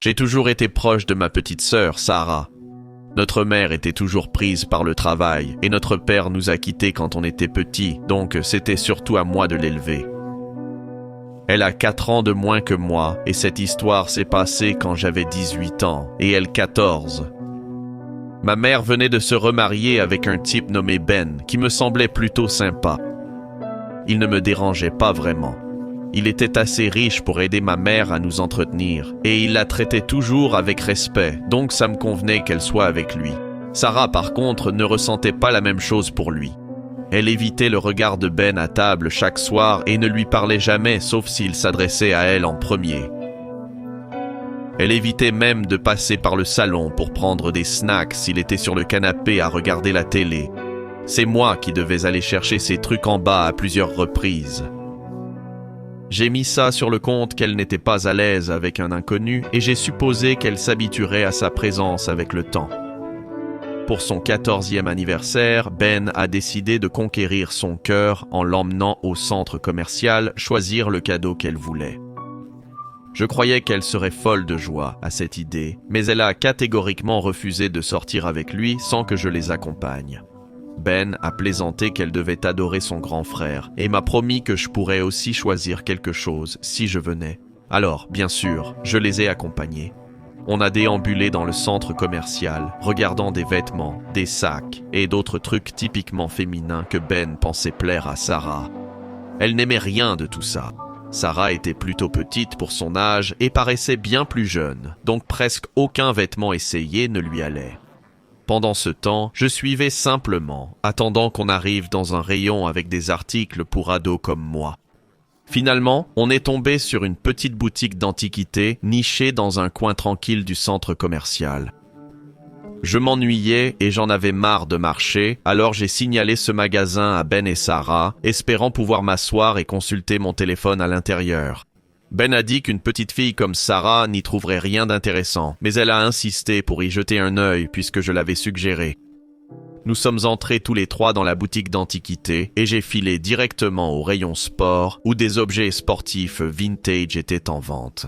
J'ai toujours été proche de ma petite sœur, Sarah. Notre mère était toujours prise par le travail et notre père nous a quittés quand on était petits, donc c'était surtout à moi de l'élever. Elle a 4 ans de moins que moi et cette histoire s'est passée quand j'avais 18 ans et elle 14. Ma mère venait de se remarier avec un type nommé Ben qui me semblait plutôt sympa. Il ne me dérangeait pas vraiment. Il était assez riche pour aider ma mère à nous entretenir et il la traitait toujours avec respect, donc ça me convenait qu'elle soit avec lui. Sarah, par contre, ne ressentait pas la même chose pour lui. Elle évitait le regard de Ben à table chaque soir et ne lui parlait jamais sauf s'il s'adressait à elle en premier. Elle évitait même de passer par le salon pour prendre des snacks s'il était sur le canapé à regarder la télé. C'est moi qui devais aller chercher ses trucs en bas à plusieurs reprises. J'ai mis ça sur le compte qu'elle n'était pas à l'aise avec un inconnu et j'ai supposé qu'elle s'habituerait à sa présence avec le temps. Pour son 14e anniversaire, Ben a décidé de conquérir son cœur en l'emmenant au centre commercial choisir le cadeau qu'elle voulait. Je croyais qu'elle serait folle de joie à cette idée, mais elle a catégoriquement refusé de sortir avec lui sans que je les accompagne. Ben a plaisanté qu'elle devait adorer son grand frère et m'a promis que je pourrais aussi choisir quelque chose si je venais. Alors, bien sûr, je les ai accompagnés. On a déambulé dans le centre commercial, regardant des vêtements, des sacs et d'autres trucs typiquement féminins que Ben pensait plaire à Sarah. Elle n'aimait rien de tout ça. Sarah était plutôt petite pour son âge et paraissait bien plus jeune, donc presque aucun vêtement essayé ne lui allait. Pendant ce temps, je suivais simplement, attendant qu'on arrive dans un rayon avec des articles pour ados comme moi. Finalement, on est tombé sur une petite boutique d'antiquités nichée dans un coin tranquille du centre commercial. Je m'ennuyais et j'en avais marre de marcher, alors j'ai signalé ce magasin à Ben et Sarah, espérant pouvoir m'asseoir et consulter mon téléphone à l'intérieur. Ben a dit qu'une petite fille comme Sarah n'y trouverait rien d'intéressant, mais elle a insisté pour y jeter un œil puisque je l'avais suggéré. Nous sommes entrés tous les 3 dans la boutique d'antiquités et j'ai filé directement au rayon sport où des objets sportifs vintage étaient en vente.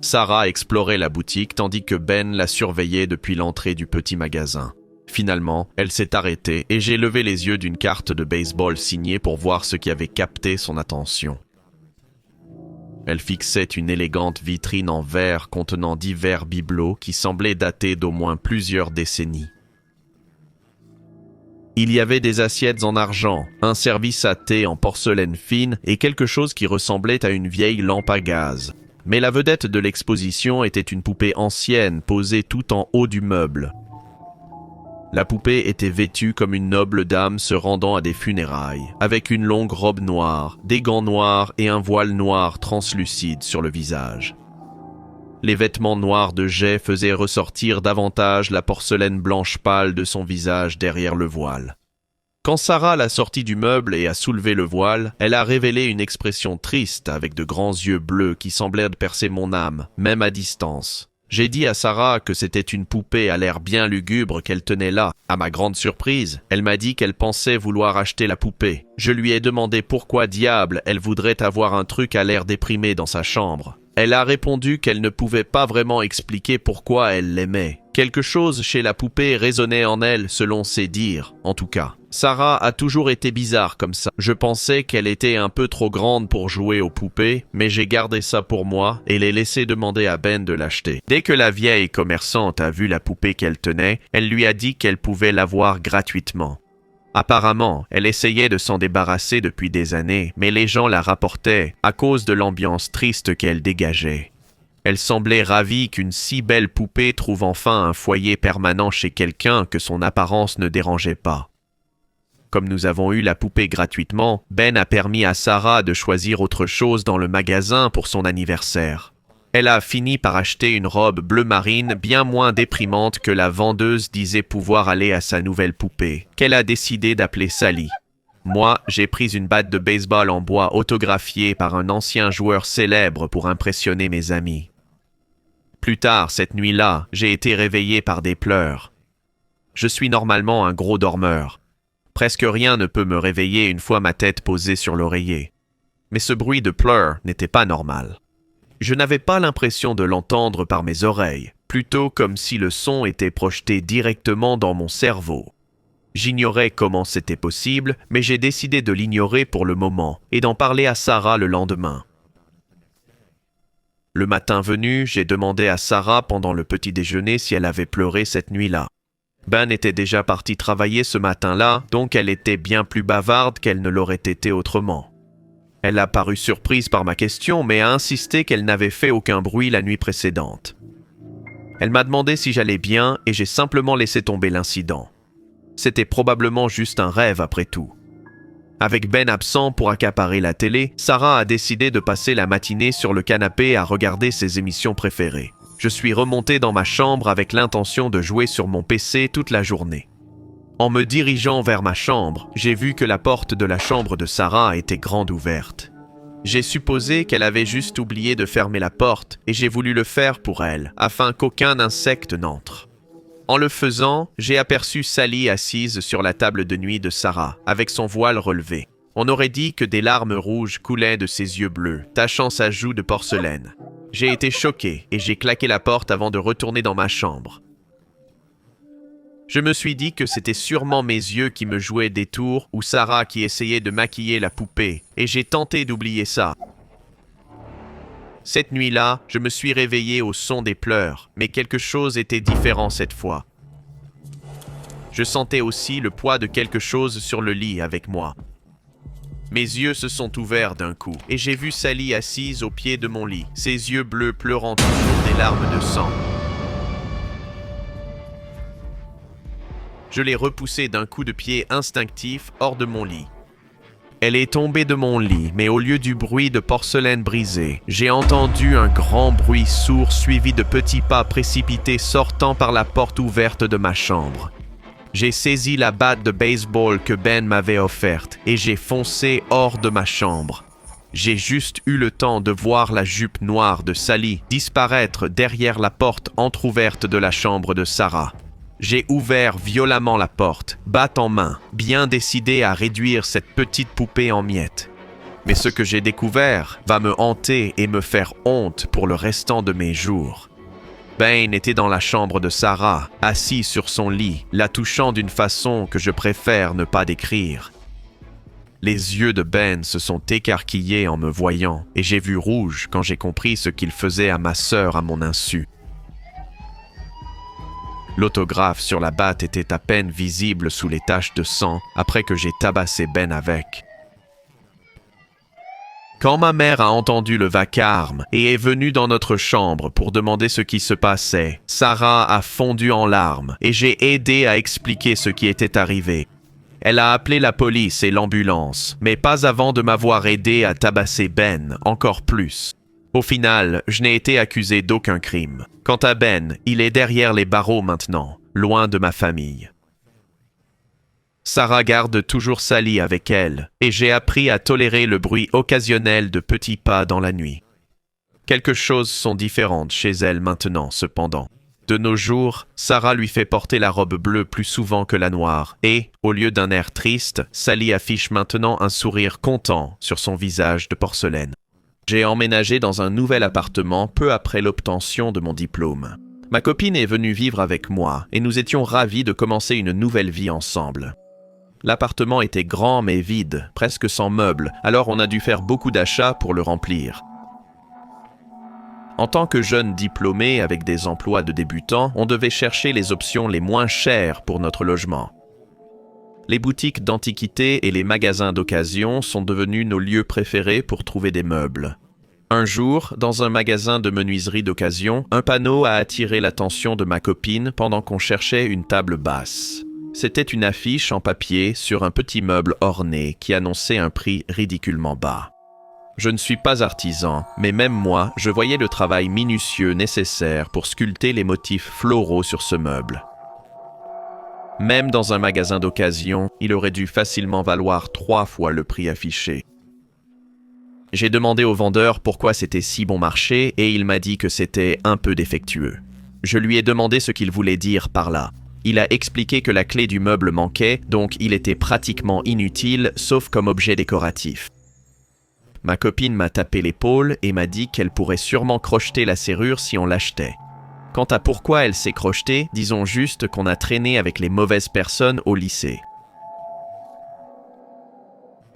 Sarah explorait la boutique tandis que Ben la surveillait depuis l'entrée du petit magasin. Finalement, elle s'est arrêtée et j'ai levé les yeux d'une carte de baseball signée pour voir ce qui avait capté son attention. Elle fixait une élégante vitrine en verre contenant divers bibelots qui semblaient dater d'au moins plusieurs décennies. Il y avait des assiettes en argent, un service à thé en porcelaine fine et quelque chose qui ressemblait à une vieille lampe à gaz. Mais la vedette de l'exposition était une poupée ancienne posée tout en haut du meuble. La poupée était vêtue comme une noble dame se rendant à des funérailles, avec une longue robe noire, des gants noirs et un voile noir translucide sur le visage. Les vêtements noirs de jais faisaient ressortir davantage la porcelaine blanche pâle de son visage derrière le voile. Quand Sarah l'a sortie du meuble et a soulevé le voile, elle a révélé une expression triste avec de grands yeux bleus qui semblaient percer mon âme, même à distance. J'ai dit à Sarah que c'était une poupée à l'air bien lugubre qu'elle tenait là. À ma grande surprise, elle m'a dit qu'elle pensait vouloir acheter la poupée. Je lui ai demandé pourquoi diable elle voudrait avoir un truc à l'air déprimé dans sa chambre. Elle a répondu qu'elle ne pouvait pas vraiment expliquer pourquoi elle l'aimait. Quelque chose chez la poupée résonnait en elle selon ses dires, en tout cas. Sarah a toujours été bizarre comme ça. Je pensais qu'elle était un peu trop grande pour jouer aux poupées, mais j'ai gardé ça pour moi et l'ai laissé demander à Ben de l'acheter. Dès que la vieille commerçante a vu la poupée qu'elle tenait, elle lui a dit qu'elle pouvait l'avoir gratuitement. Apparemment, elle essayait de s'en débarrasser depuis des années, mais les gens la rapportaient à cause de l'ambiance triste qu'elle dégageait. Elle semblait ravie qu'une si belle poupée trouve enfin un foyer permanent chez quelqu'un que son apparence ne dérangeait pas. Comme nous avons eu la poupée gratuitement, Ben a permis à Sarah de choisir autre chose dans le magasin pour son anniversaire. Elle a fini par acheter une robe bleu marine bien moins déprimante que la vendeuse disait pouvoir aller à sa nouvelle poupée, qu'elle a décidé d'appeler Sally. Moi, j'ai pris une batte de baseball en bois autographiée par un ancien joueur célèbre pour impressionner mes amis. Plus tard, cette nuit-là, j'ai été réveillé par des pleurs. Je suis normalement un gros dormeur. Presque rien ne peut me réveiller une fois ma tête posée sur l'oreiller. Mais ce bruit de pleurs n'était pas normal. Je n'avais pas l'impression de l'entendre par mes oreilles, plutôt comme si le son était projeté directement dans mon cerveau. J'ignorais comment c'était possible, mais j'ai décidé de l'ignorer pour le moment et d'en parler à Sarah le lendemain. Le matin venu, j'ai demandé à Sarah pendant le petit déjeuner si elle avait pleuré cette nuit-là. Ben était déjà partie travailler ce matin-là, donc elle était bien plus bavarde qu'elle ne l'aurait été autrement. Elle a paru surprise par ma question, mais a insisté qu'elle n'avait fait aucun bruit la nuit précédente. Elle m'a demandé si j'allais bien et j'ai simplement laissé tomber l'incident. C'était probablement juste un rêve après tout. Avec Ben absent pour accaparer la télé, Sarah a décidé de passer la matinée sur le canapé à regarder ses émissions préférées. Je suis remonté dans ma chambre avec l'intention de jouer sur mon PC toute la journée. En me dirigeant vers ma chambre, j'ai vu que la porte de la chambre de Sarah était grande ouverte. J'ai supposé qu'elle avait juste oublié de fermer la porte et j'ai voulu le faire pour elle, afin qu'aucun insecte n'entre. En le faisant, j'ai aperçu Sally assise sur la table de nuit de Sarah, avec son voile relevé. On aurait dit que des larmes rouges coulaient de ses yeux bleus, tachant sa joue de porcelaine. J'ai été choqué et j'ai claqué la porte avant de retourner dans ma chambre. Je me suis dit que c'était sûrement mes yeux qui me jouaient des tours ou Sarah qui essayait de maquiller la poupée, et j'ai tenté d'oublier ça. Cette nuit-là, je me suis réveillé au son des pleurs, mais quelque chose était différent cette fois. Je sentais aussi le poids de quelque chose sur le lit avec moi. Mes yeux se sont ouverts d'un coup, et j'ai vu Sally assise au pied de mon lit, ses yeux bleus pleurant toujours des larmes de sang. Je l'ai repoussée d'un coup de pied instinctif hors de mon lit. Elle est tombée de mon lit, mais au lieu du bruit de porcelaine brisée, j'ai entendu un grand bruit sourd suivi de petits pas précipités sortant par la porte ouverte de ma chambre. J'ai saisi la batte de baseball que Ben m'avait offerte et j'ai foncé hors de ma chambre. J'ai juste eu le temps de voir la jupe noire de Sally disparaître derrière la porte entr'ouverte de la chambre de Sarah. J'ai ouvert violemment la porte, batte en main, bien décidé à réduire cette petite poupée en miettes. Mais ce que j'ai découvert va me hanter et me faire honte pour le restant de mes jours. Ben était dans la chambre de Sarah, assis sur son lit, la touchant d'une façon que je préfère ne pas décrire. Les yeux de Ben se sont écarquillés en me voyant, et j'ai vu rouge quand j'ai compris ce qu'il faisait à ma sœur à mon insu. L'autographe sur la batte était à peine visible sous les taches de sang après que j'ai tabassé Ben avec. Quand ma mère a entendu le vacarme et est venue dans notre chambre pour demander ce qui se passait, Sarah a fondu en larmes et j'ai aidé à expliquer ce qui était arrivé. Elle a appelé la police et l'ambulance, mais pas avant de m'avoir aidé à tabasser Ben encore plus. Au final, je n'ai été accusé d'aucun crime. Quant à Ben, il est derrière les barreaux maintenant, loin de ma famille. Sarah garde toujours Sally avec elle, et j'ai appris à tolérer le bruit occasionnel de petits pas dans la nuit. Quelques choses sont différentes chez elle maintenant, cependant. De nos jours, Sarah lui fait porter la robe bleue plus souvent que la noire, et, au lieu d'un air triste, Sally affiche maintenant un sourire content sur son visage de porcelaine. J'ai emménagé dans un nouvel appartement peu après l'obtention de mon diplôme. Ma copine est venue vivre avec moi et nous étions ravis de commencer une nouvelle vie ensemble. L'appartement était grand mais vide, presque sans meubles, alors on a dû faire beaucoup d'achats pour le remplir. En tant que jeune diplômé avec des emplois de débutant, on devait chercher les options les moins chères pour notre logement. Les boutiques d'antiquités et les magasins d'occasion sont devenus nos lieux préférés pour trouver des meubles. Un jour, dans un magasin de menuiserie d'occasion, un panneau a attiré l'attention de ma copine pendant qu'on cherchait une table basse. C'était une affiche en papier sur un petit meuble orné qui annonçait un prix ridiculement bas. Je ne suis pas artisan, mais même moi, je voyais le travail minutieux nécessaire pour sculpter les motifs floraux sur ce meuble. Même dans un magasin d'occasion, il aurait dû facilement valoir 3 fois le prix affiché. J'ai demandé au vendeur pourquoi c'était si bon marché et il m'a dit que c'était un peu défectueux. Je lui ai demandé ce qu'il voulait dire par là. Il a expliqué que la clé du meuble manquait, donc il était pratiquement inutile, sauf comme objet décoratif. Ma copine m'a tapé l'épaule et m'a dit qu'elle pourrait sûrement crocheter la serrure si on l'achetait. Quant à pourquoi elle s'est crochetée, disons juste qu'on a traîné avec les mauvaises personnes au lycée.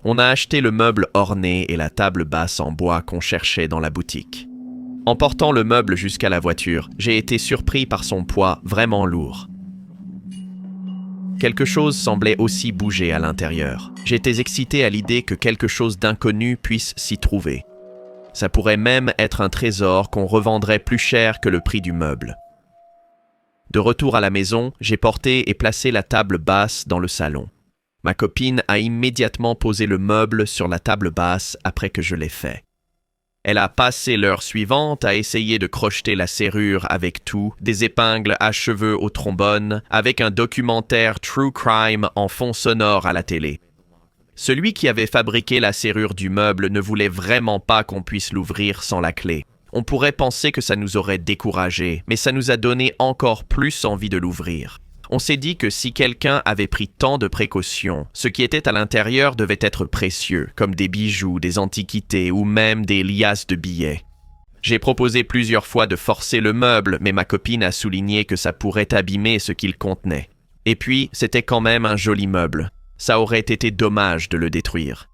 On a acheté le meuble orné et la table basse en bois qu'on cherchait dans la boutique. En portant le meuble jusqu'à la voiture, j'ai été surpris par son poids vraiment lourd. Quelque chose semblait aussi bouger à l'intérieur. J'étais excité à l'idée que quelque chose d'inconnu puisse s'y trouver. Ça pourrait même être un trésor qu'on revendrait plus cher que le prix du meuble. De retour à la maison, j'ai porté et placé la table basse dans le salon. Ma copine a immédiatement posé le meuble sur la table basse après que je l'ai fait. Elle a passé l'heure suivante à essayer de crocheter la serrure avec tout, des épingles à cheveux au trombone, avec un documentaire True Crime en fond sonore à la télé. Celui qui avait fabriqué la serrure du meuble ne voulait vraiment pas qu'on puisse l'ouvrir sans la clé. On pourrait penser que ça nous aurait découragés, mais ça nous a donné encore plus envie de l'ouvrir. On s'est dit que si quelqu'un avait pris tant de précautions, ce qui était à l'intérieur devait être précieux, comme des bijoux, des antiquités ou même des liasses de billets. J'ai proposé plusieurs fois de forcer le meuble, mais ma copine a souligné que ça pourrait abîmer ce qu'il contenait. Et puis, c'était quand même un joli meuble. Ça aurait été dommage de le détruire.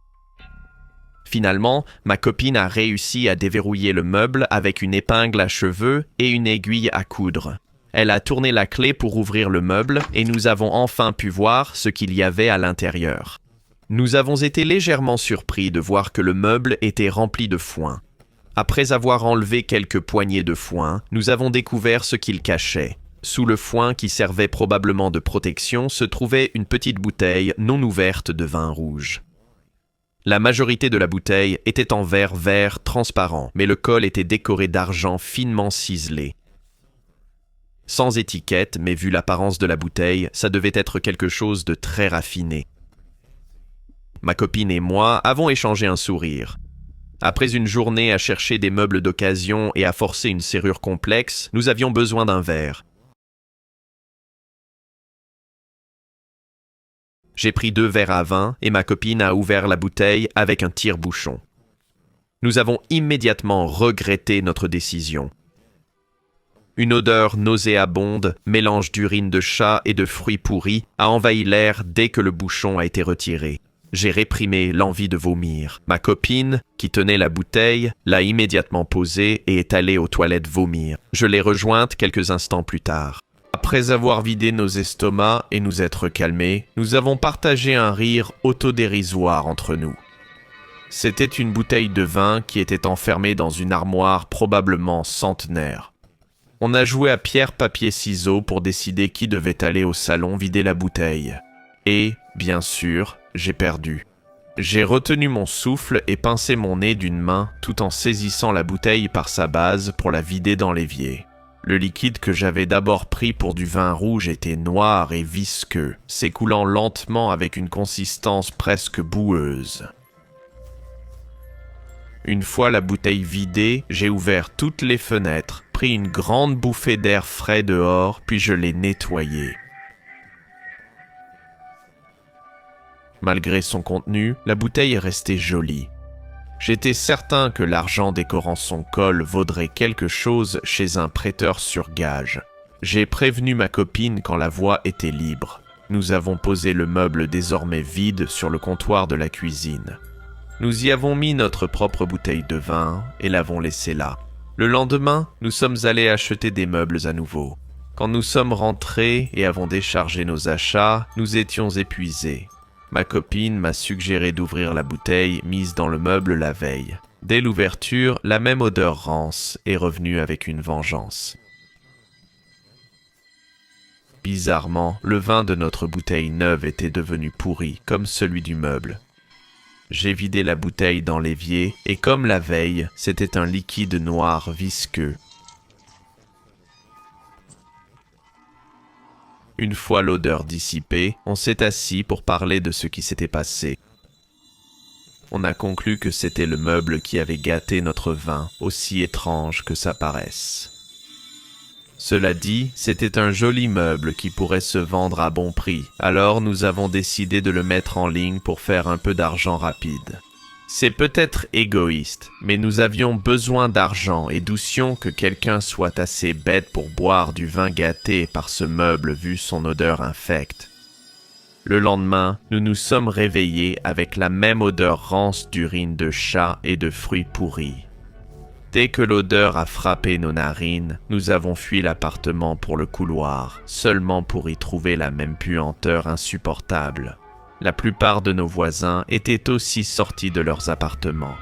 Finalement, ma copine a réussi à déverrouiller le meuble avec une épingle à cheveux et une aiguille à coudre. Elle a tourné la clé pour ouvrir le meuble et nous avons enfin pu voir ce qu'il y avait à l'intérieur. Nous avons été légèrement surpris de voir que le meuble était rempli de foin. Après avoir enlevé quelques poignées de foin, nous avons découvert ce qu'il cachait. Sous le foin qui servait probablement de protection se trouvait une petite bouteille non ouverte de vin rouge. La majorité de la bouteille était en verre vert transparent, mais le col était décoré d'argent finement ciselé. Sans étiquette, mais vu l'apparence de la bouteille, ça devait être quelque chose de très raffiné. Ma copine et moi avons échangé un sourire. Après une journée à chercher des meubles d'occasion et à forcer une serrure complexe, nous avions besoin d'un verre. J'ai pris 2 verres à vin et ma copine a ouvert la bouteille avec un tire-bouchon. Nous avons immédiatement regretté notre décision. Une odeur nauséabonde, mélange d'urine de chat et de fruits pourris, a envahi l'air dès que le bouchon a été retiré. J'ai réprimé l'envie de vomir. Ma copine, qui tenait la bouteille, l'a immédiatement posée et est allée aux toilettes vomir. Je l'ai rejointe quelques instants plus tard. Après avoir vidé nos estomacs et nous être calmés, nous avons partagé un rire autodérisoire entre nous. C'était une bouteille de vin qui était enfermée dans une armoire probablement centenaire. On a joué à pierre-papier-ciseaux pour décider qui devait aller au salon vider la bouteille. Et, bien sûr, j'ai perdu. J'ai retenu mon souffle et pincé mon nez d'une main tout en saisissant la bouteille par sa base pour la vider dans l'évier. Le liquide que j'avais d'abord pris pour du vin rouge était noir et visqueux, s'écoulant lentement avec une consistance presque boueuse. Une fois la bouteille vidée, j'ai ouvert toutes les fenêtres, pris une grande bouffée d'air frais dehors, puis je l'ai nettoyée. Malgré son contenu, la bouteille est restée jolie. J'étais certain que l'argent décorant son col vaudrait quelque chose chez un prêteur sur gage. J'ai prévenu ma copine quand la voie était libre. Nous avons posé le meuble désormais vide sur le comptoir de la cuisine. Nous y avons mis notre propre bouteille de vin et l'avons laissée là. Le lendemain, nous sommes allés acheter des meubles à nouveau. Quand nous sommes rentrés et avons déchargé nos achats, nous étions épuisés. Ma copine m'a suggéré d'ouvrir la bouteille mise dans le meuble la veille. Dès l'ouverture, la même odeur rance est revenue avec une vengeance. Bizarrement, le vin de notre bouteille neuve était devenu pourri, comme celui du meuble. J'ai vidé la bouteille dans l'évier, et comme la veille, c'était un liquide noir visqueux. Une fois l'odeur dissipée, on s'est assis pour parler de ce qui s'était passé. On a conclu que c'était le meuble qui avait gâté notre vin, aussi étrange que ça paraisse. Cela dit, c'était un joli meuble qui pourrait se vendre à bon prix, alors nous avons décidé de le mettre en ligne pour faire un peu d'argent rapide. C'est peut-être égoïste, mais nous avions besoin d'argent et doucions que quelqu'un soit assez bête pour boire du vin gâté par ce meuble vu son odeur infecte. Le lendemain, nous nous sommes réveillés avec la même odeur rance d'urine de chat et de fruits pourris. Dès que l'odeur a frappé nos narines, nous avons fui l'appartement pour le couloir, seulement pour y trouver la même puanteur insupportable. La plupart de nos voisins étaient aussi sortis de leurs appartements.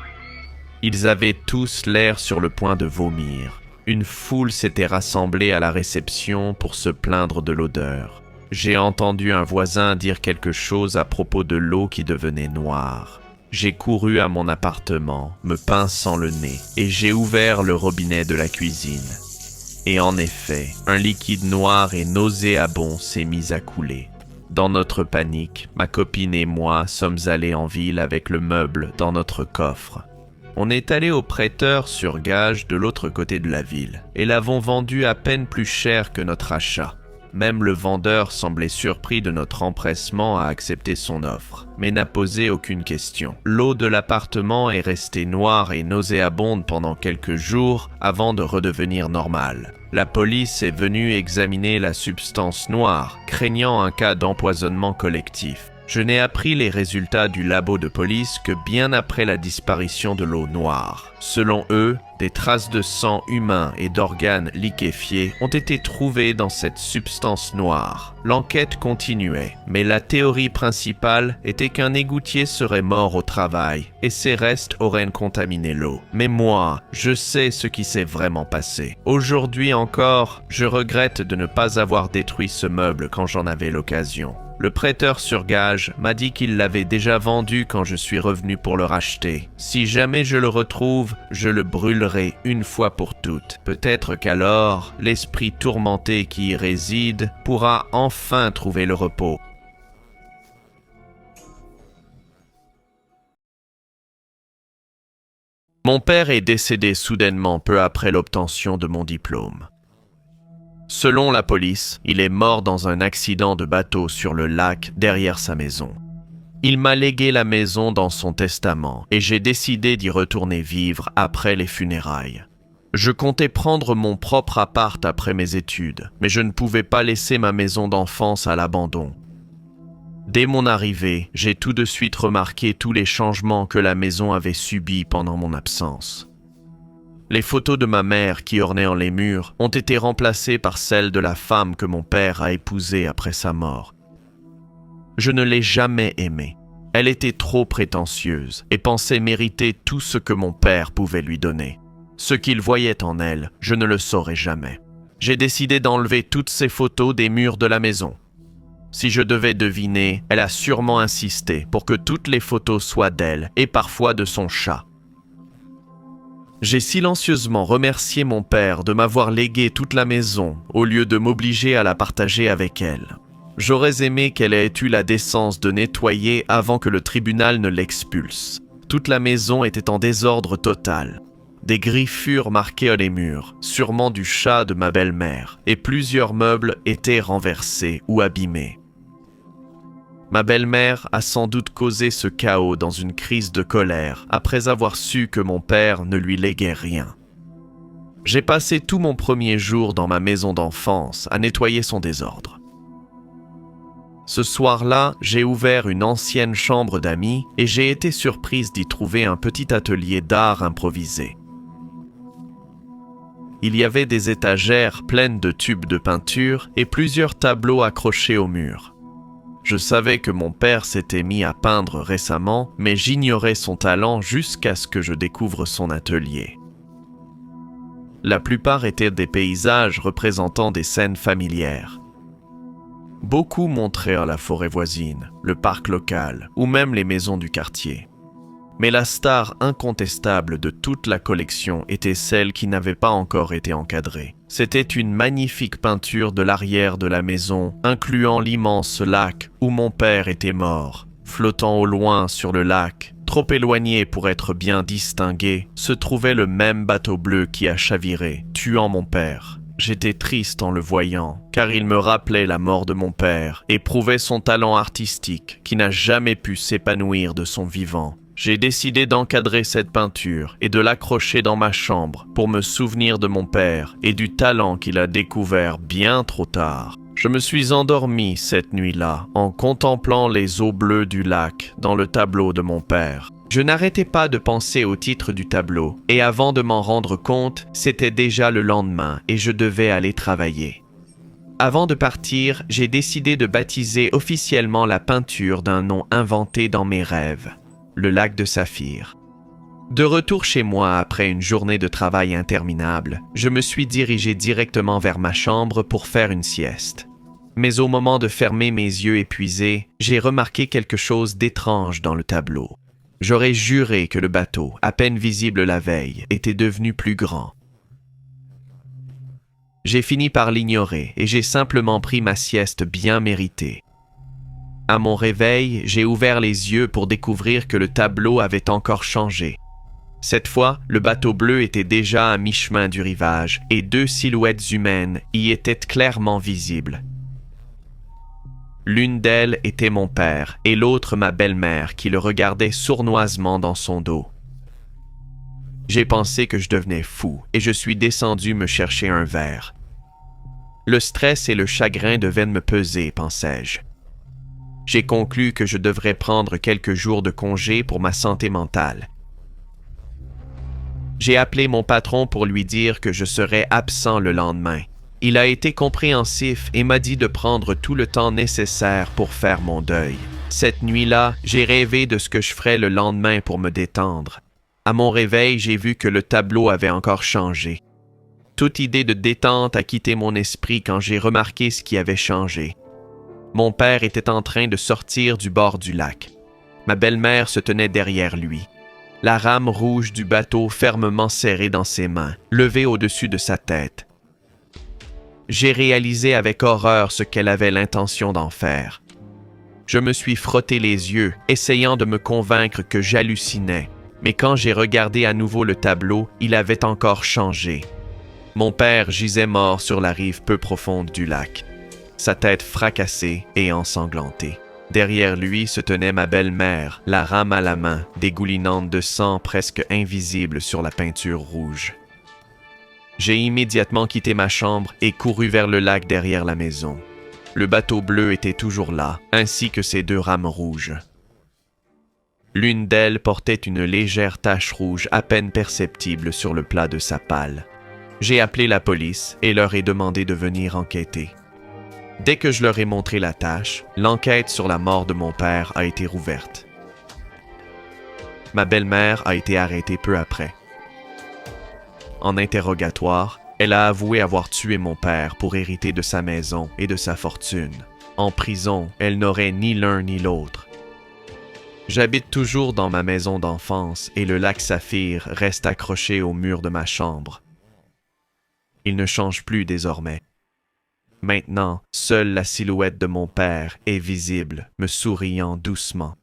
Ils avaient tous l'air sur le point de vomir. Une foule s'était rassemblée à la réception pour se plaindre de l'odeur. J'ai entendu un voisin dire quelque chose à propos de l'eau qui devenait noire. J'ai couru à mon appartement, me pinçant le nez, et j'ai ouvert le robinet de la cuisine. Et en effet, un liquide noir et nauséabond s'est mis à couler. Dans notre panique, ma copine et moi sommes allés en ville avec le meuble dans notre coffre. On est allé au prêteur sur gage de l'autre côté de la ville, et l'avons vendu à peine plus cher que notre achat. Même le vendeur semblait surpris de notre empressement à accepter son offre, mais n'a posé aucune question. L'eau de l'appartement est restée noire et nauséabonde pendant quelques jours avant de redevenir normale. La police est venue examiner la substance noire, craignant un cas d'empoisonnement collectif. Je n'ai appris les résultats du labo de police que bien après la disparition de l'eau noire. Selon eux, des traces de sang humain et d'organes liquéfiés ont été trouvées dans cette substance noire. L'enquête continuait, mais la théorie principale était qu'un égoutier serait mort au travail et ses restes auraient contaminé l'eau. Mais moi, je sais ce qui s'est vraiment passé. Aujourd'hui encore, je regrette de ne pas avoir détruit ce meuble quand j'en avais l'occasion. Le prêteur sur gage m'a dit qu'il l'avait déjà vendu quand je suis revenu pour le racheter. Si jamais je le retrouve, je le brûlerai une fois pour toutes. Peut-être qu'alors, l'esprit tourmenté qui y réside pourra enfin trouver le repos. Mon père est décédé soudainement peu après l'obtention de mon diplôme. Selon la police, il est mort dans un accident de bateau sur le lac derrière sa maison. Il m'a légué la maison dans son testament et j'ai décidé d'y retourner vivre après les funérailles. Je comptais prendre mon propre appart après mes études, mais je ne pouvais pas laisser ma maison d'enfance à l'abandon. Dès mon arrivée, j'ai tout de suite remarqué tous les changements que la maison avait subis pendant mon absence. Les photos de ma mère qui ornaient les murs ont été remplacées par celles de la femme que mon père a épousée après sa mort. Je ne l'ai jamais aimée. Elle était trop prétentieuse et pensait mériter tout ce que mon père pouvait lui donner. Ce qu'il voyait en elle, je ne le saurais jamais. J'ai décidé d'enlever toutes ces photos des murs de la maison. Si je devais deviner, elle a sûrement insisté pour que toutes les photos soient d'elle et parfois de son chat. J'ai silencieusement remercié mon père de m'avoir légué toute la maison au lieu de m'obliger à la partager avec elle. J'aurais aimé qu'elle ait eu la décence de nettoyer avant que le tribunal ne l'expulse. Toute la maison était en désordre total. Des griffures marquaient les murs, sûrement du chat de ma belle-mère, et plusieurs meubles étaient renversés ou abîmés. Ma belle-mère a sans doute causé ce chaos dans une crise de colère après avoir su que mon père ne lui léguait rien. J'ai passé tout mon premier jour dans ma maison d'enfance à nettoyer son désordre. Ce soir-là, j'ai ouvert une ancienne chambre d'amis et j'ai été surprise d'y trouver un petit atelier d'art improvisé. Il y avait des étagères pleines de tubes de peinture et plusieurs tableaux accrochés au mur. Je savais que mon père s'était mis à peindre récemment, mais j'ignorais son talent jusqu'à ce que je découvre son atelier. La plupart étaient des paysages représentant des scènes familières. Beaucoup montraient la forêt voisine, le parc local ou même les maisons du quartier. Mais la star incontestable de toute la collection était celle qui n'avait pas encore été encadrée. C'était une magnifique peinture de l'arrière de la maison, incluant l'immense lac où mon père était mort. Flottant au loin sur le lac, trop éloigné pour être bien distingué, se trouvait le même bateau bleu qui a chaviré, tuant mon père. J'étais triste en le voyant, car il me rappelait la mort de mon père et prouvait son talent artistique qui n'a jamais pu s'épanouir de son vivant. J'ai décidé d'encadrer cette peinture et de l'accrocher dans ma chambre pour me souvenir de mon père et du talent qu'il a découvert bien trop tard. Je me suis endormi cette nuit-là en contemplant les eaux bleues du lac dans le tableau de mon père. Je n'arrêtais pas de penser au titre du tableau et avant de m'en rendre compte, c'était déjà le lendemain et je devais aller travailler. Avant de partir, j'ai décidé de baptiser officiellement la peinture d'un nom inventé dans mes rêves, le lac de Saphir. De retour chez moi après une journée de travail interminable, je me suis dirigé directement vers ma chambre pour faire une sieste. Mais au moment de fermer mes yeux épuisés, j'ai remarqué quelque chose d'étrange dans le tableau. J'aurais juré que le bateau, à peine visible la veille, était devenu plus grand. J'ai fini par l'ignorer et j'ai simplement pris ma sieste bien méritée. À mon réveil, j'ai ouvert les yeux pour découvrir que le tableau avait encore changé. Cette fois, le bateau bleu était déjà à mi-chemin du rivage et deux silhouettes humaines y étaient clairement visibles. L'une d'elles était mon père et l'autre ma belle-mère qui le regardait sournoisement dans son dos. J'ai pensé que je devenais fou et je suis descendu me chercher un verre. Le stress et le chagrin devaient me peser, pensais-je. J'ai conclu que je devrais prendre quelques jours de congé pour ma santé mentale. J'ai appelé mon patron pour lui dire que je serais absent le lendemain. Il a été compréhensif et m'a dit de prendre tout le temps nécessaire pour faire mon deuil. Cette nuit-là, j'ai rêvé de ce que je ferais le lendemain pour me détendre. À mon réveil, j'ai vu que le tableau avait encore changé. Toute idée de détente a quitté mon esprit quand j'ai remarqué ce qui avait changé. Mon père était en train de sortir du bord du lac. Ma belle-mère se tenait derrière lui. La rame rouge du bateau fermement serrée dans ses mains, levée au-dessus de sa tête. J'ai réalisé avec horreur ce qu'elle avait l'intention d'en faire. Je me suis frotté les yeux, essayant de me convaincre que j'hallucinais, mais quand j'ai regardé à nouveau le tableau, il avait encore changé. Mon père gisait mort sur la rive peu profonde du lac, sa tête fracassée et ensanglantée. Derrière lui se tenait ma belle-mère, la rame à la main, dégoulinante de sang presque invisible sur la peinture rouge. J'ai immédiatement quitté ma chambre et couru vers le lac derrière la maison. Le bateau bleu était toujours là, ainsi que ses deux rames rouges. L'une d'elles portait une légère tache rouge à peine perceptible sur le plat de sa pale. J'ai appelé la police et leur ai demandé de venir enquêter. Dès que je leur ai montré la tache, l'enquête sur la mort de mon père a été rouverte. Ma belle-mère a été arrêtée peu après. En interrogatoire, elle a avoué avoir tué mon père pour hériter de sa maison et de sa fortune. En prison, elle n'aurait ni l'un ni l'autre. J'habite toujours dans ma maison d'enfance et le lac Saphir reste accroché au mur de ma chambre. Il ne change plus désormais. Maintenant, seule la silhouette de mon père est visible, me souriant doucement.